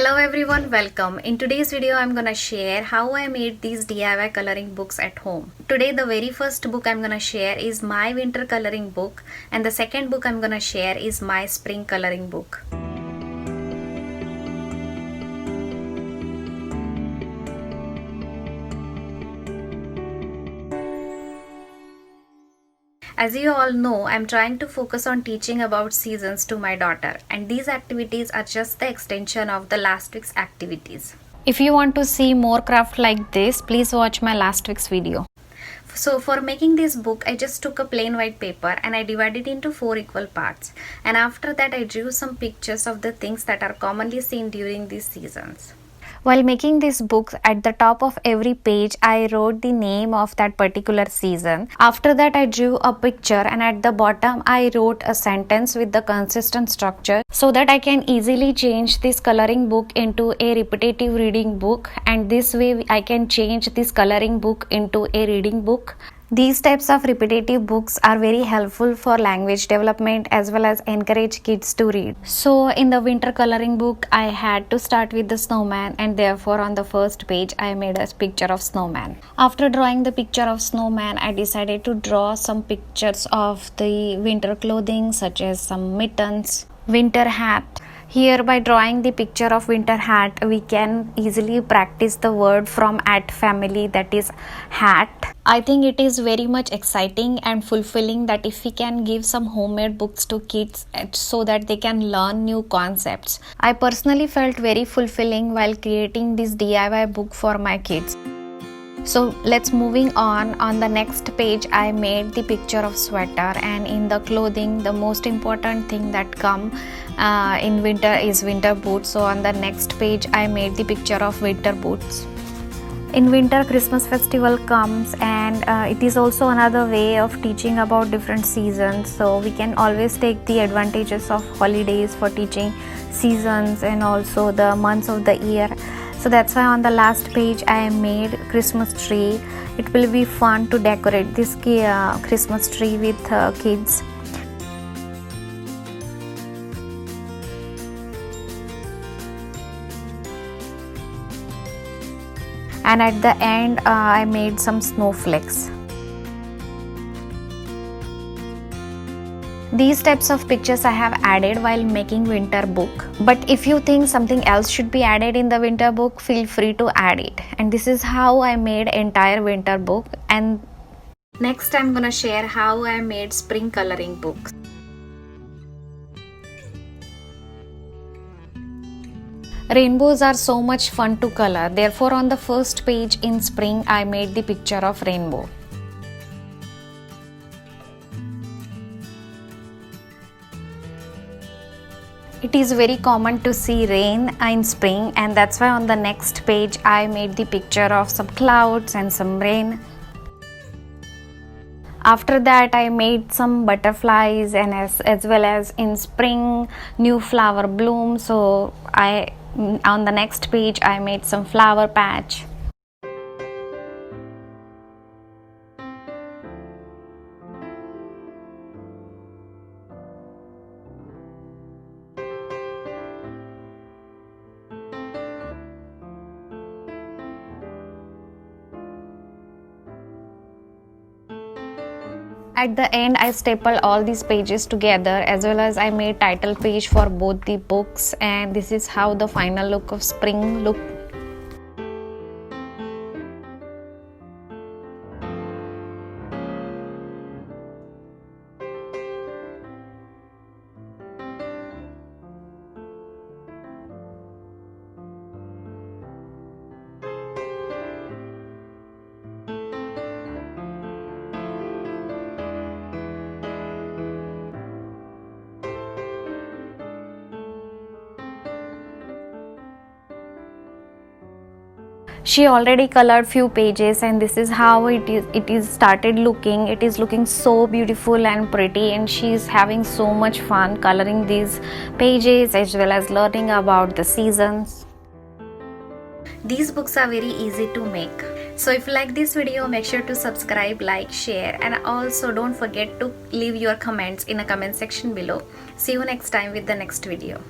Hello everyone, welcome. In today's video I'm gonna share how I made these DIY coloring books at home. Today the very first book I'm gonna share is my winter coloring book, and the second book I'm gonna share is my spring coloring book. As you all know, I'm trying to focus on teaching about seasons to my daughter, and these activities are just the extension of the last week's activities. If you want to see more craft like this, please watch my last week's video. So for making this book, I just took a plain white paper and I divided it into 4 equal parts, and after that I drew some pictures of the things that are commonly seen during these seasons. While making this book, at the top of every page, I wrote the name of that particular season. After that, I drew a picture, and at the bottom, I wrote a sentence with the consistent structure so that I can easily change this coloring book into a repetitive reading book, and this way I can change this coloring book into a reading book. These types of repetitive books are very helpful for language development as well as encourage kids to read. So in the winter coloring book, I had to start with the snowman, and therefore on the first page I made a picture of snowman. After drawing the picture of snowman, I decided to draw some pictures of the winter clothing such as some mittens, winter hat. Here, by drawing the picture of winter hat, we can easily practice the word from at family, that is hat. I think it is very much exciting and fulfilling that if we can give some homemade books to kids so that they can learn new concepts. I personally felt very fulfilling while creating this DIY book for my kids. So let's moving on the next page I made the picture of sweater, and in the clothing the most important thing that come in winter is winter boots. So on the next page I made the picture of winter boots. In winter, Christmas festival comes, and it is also another way of teaching about different seasons. So we can always take the advantages of holidays for teaching seasons and also the months of the year. So that's why on the last page I made Christmas tree. It will be fun to decorate this Christmas tree with kids. And at the end I made some snowflakes. These types of pictures I have added while making winter book. But if you think something else should be added in the winter book, feel free to add it. And this is how I made entire winter book. And next I'm gonna share how I made spring coloring books. Rainbows are so much fun to color. Therefore on the first page in spring I made the picture of rainbow. It is very common to see rain in spring, and that's why on the next page I made the picture of some clouds and some rain. After that I made some butterflies, and as well as in spring new flower bloom. So on the next page I made some flower patch. At the end I stapled all these pages together, as well as I made title page for both the books, and this is how the final look of spring looked. She already colored few pages, and this is how it is started looking. It is looking so beautiful and pretty, and she is having so much fun coloring these pages as well as learning about the seasons. These books are very easy to make. So if you like this video, make sure to subscribe, like, share, and also don't forget to leave your comments in a comment section below. See you next time with the next video.